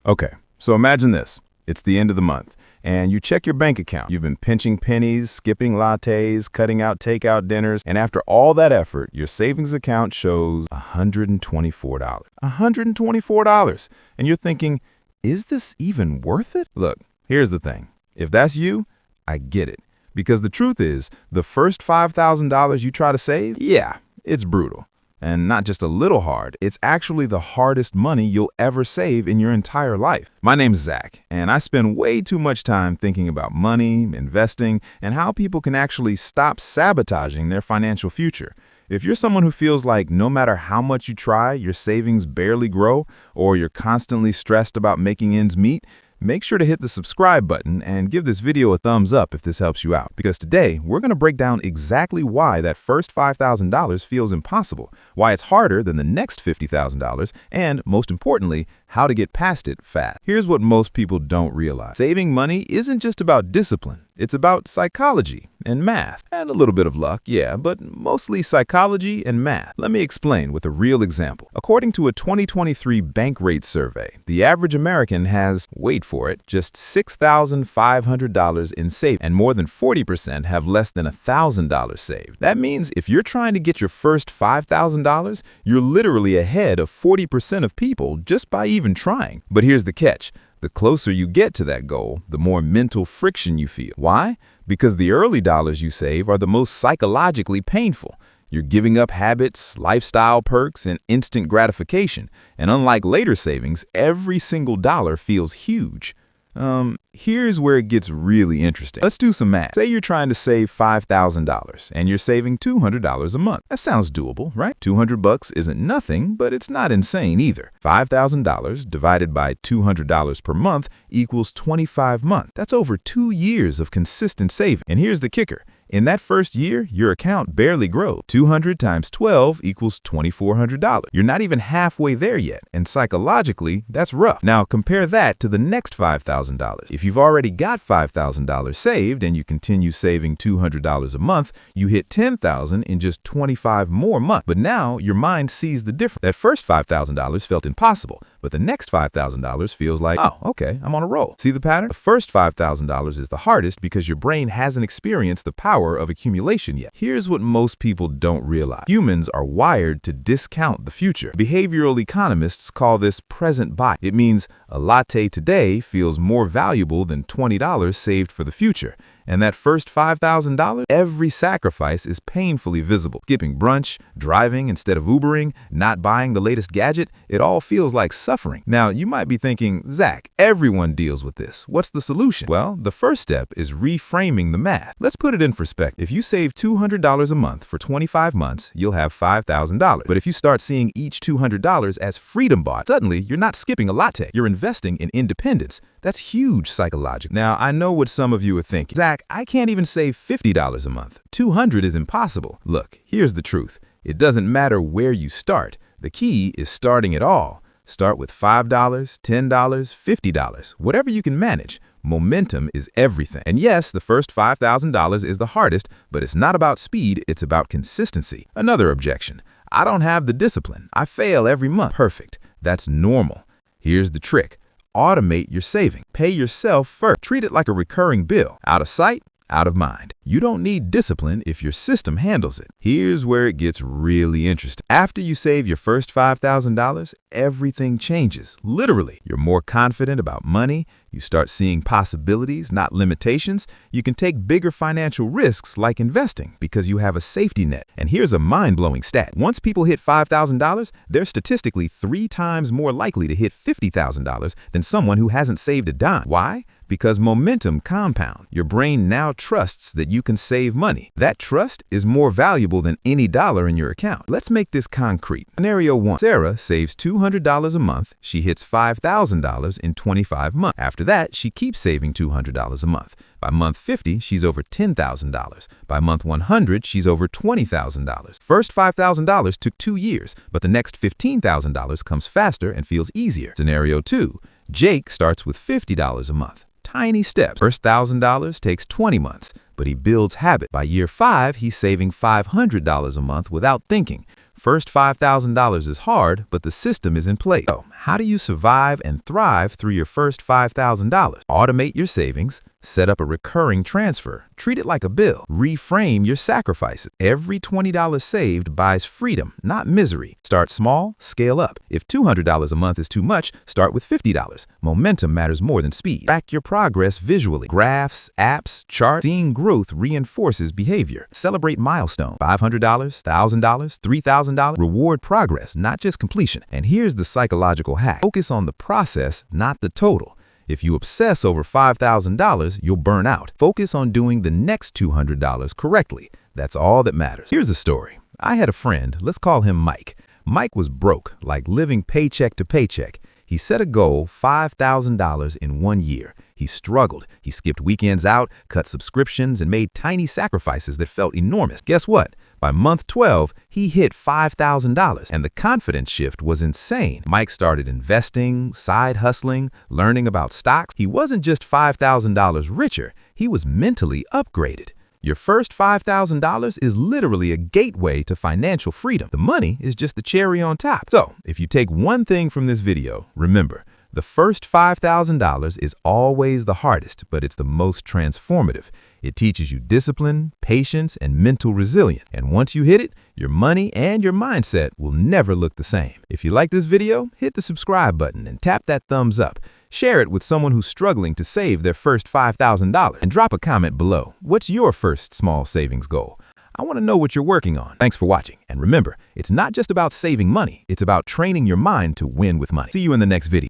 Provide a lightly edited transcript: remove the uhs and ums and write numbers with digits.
Okay, so imagine this. It's the end of the month, and you check your bank account. You've been pinching pennies, skipping lattes, cutting out takeout dinners, and after all that effort, your savings account shows $124. $124! And you're thinking, is this even worth it? Look, here's the thing. If that's you, I get it. Because the truth is, the first $5,000 you try to save, yeah, it's brutal. And not just a little hard, it's actually the hardest money you'll ever save in your entire life. My name's Zach, and I spend way too much time thinking about money, investing, and how people can actually stop sabotaging their financial future. If you're someone who feels like no matter how much you try, your savings barely grow, or you're constantly stressed about making ends meet, make sure to hit the subscribe button and give this video a thumbs up if this helps you out. Because today, we're going to break down exactly why that first $5,000 feels impossible, why it's harder than the next $50,000, and most importantly, how to get past it fast. Here's what most people don't realize. Saving money isn't just about discipline. It's about psychology and math, and a little bit of luck, yeah, but mostly psychology and math. Let me explain with a real example. According to a 2023 bank rate survey, the average American has, wait for it, just $6,500 in savings, and more than 40% have less than $1,000 saved. That means if you're trying to get your first $5,000, you're literally ahead of 40% of people just by even trying. But here's the catch. The closer you get to that goal, the more mental friction you feel. Why? Because the early dollars you save are the most psychologically painful. You're giving up habits, lifestyle perks, and instant gratification. And unlike later savings, every single dollar feels huge. Here's where it gets really interesting. Let's do some math. Say you're trying to save $5,000 and you're saving $200 a month. That sounds doable, right? $200 isn't nothing, but it's not insane either. $5,000 divided by $200 per month equals 25 months. That's over 2 years of consistent saving. And here's the kicker. In that first year, your account barely grows. 200 times 12 equals $2,400. You're not even halfway there yet, and psychologically, that's rough. Now, compare that to the next $5,000. If you've already got $5,000 saved and you continue saving $200 a month, you hit $10,000 in just 25 more months. But now, your mind sees the difference. That first $5,000 felt impossible, but the next $5,000 feels like, oh, okay, I'm on a roll. See the pattern? The first $5,000 is the hardest because your brain hasn't experienced the power of accumulation yet. Here's what most people don't realize. Humans are wired to discount the future. Behavioral economists call this present bias. It means a latte today feels more valuable than $20 saved for the future. And that first $5,000, every sacrifice is painfully visible. Skipping brunch, driving instead of Ubering, not buying the latest gadget, it all feels like suffering. Now, you might be thinking, Zach, everyone deals with this. What's the solution? Well, the first step is reframing the math. Let's put it in perspective. If you save $200 a month for 25 months, you'll have $5,000. But if you start seeing each $200 as freedom bought, suddenly you're not skipping a latte. You're investing in independence. That's huge psychologically. Now, I know what some of you are thinking. Zach, I can't even save $50 a month. $200 is impossible. Look, here's the truth. It doesn't matter where you start. The key is starting it all. Start with $5, $10, $50, whatever you can manage. Momentum is everything. And yes, the first $5,000 is the hardest, but it's not about speed, it's about consistency. Another objection. I don't have the discipline. I fail every month. Perfect. That's normal. Here's the trick. Automate your saving. Pay yourself first. Treat it like a recurring bill. Out of sight, out of mind. You don't need discipline if your system handles it. Here's where it gets really interesting. After you save your first $5,000, everything changes. Literally, you're more confident about money. You start seeing possibilities, not limitations. You can take bigger financial risks like investing because you have a safety net. And here's a mind-blowing stat. Once people hit $5,000, they're statistically 3 times more likely to hit $50,000 than someone who hasn't saved a dime. Why? Because momentum compounds. Your brain now trusts that you can save money. That trust is more valuable than any dollar in your account. Let's make this concrete. Scenario 1. Sarah saves $200 a month. She hits $5,000 in 25 months. After that, she keeps saving $200 a month. By month 50, she's over $10,000. By month 100, she's over $20,000. First $5,000 took 2 years, but the next $15,000 comes faster and feels easier. Scenario 2. Jake starts with $50 a month. Tiny steps. First $1,000 takes 20 months, but he builds habit. By year 5, he's saving $500 a month without thinking. First $5,000 is hard, but the system is in place. So, How do you survive and thrive through your first $5,000? Automate your savings, set up a recurring transfer, treat it like a bill, reframe your sacrifices. Every $20 saved buys freedom, not misery. Start small, scale up. If $200 a month is too much, start with $50. Momentum matters more than speed. Track your progress visually. Graphs, apps, charts. Seeing growth reinforces behavior. Celebrate milestone. $500, $1,000, $3,000. Reward progress, not just completion. And here's the psychological hack. Focus on the process, not the total. If you obsess over $5,000, you'll burn out. Focus on doing the next $200 correctly. That's all that matters. Here's a story. I had a friend, let's call him Mike. Mike was broke, like living paycheck to paycheck. He set a goal, $5,000 in 1 year. He struggled. He skipped weekends out, cut subscriptions, and made tiny sacrifices that felt enormous. Guess what? By month 12, he hit $5,000, and the confidence shift was insane. Mike started investing, side hustling, learning about stocks. He wasn't just $5,000 richer, he was mentally upgraded. Your first $5,000 is literally a gateway to financial freedom. The money is just the cherry on top. So, if you take one thing from this video, remember, the first $5,000 is always the hardest, but it's the most transformative. It teaches you discipline, patience, and mental resilience. And once you hit it, your money and your mindset will never look the same. If you like this video, hit the subscribe button and tap that thumbs up. Share it with someone who's struggling to save their first $5,000 and drop a comment below. What's your first small savings goal? I want to know what you're working on. Thanks for watching. And remember, it's not just about saving money. It's about training your mind to win with money. See you in the next video.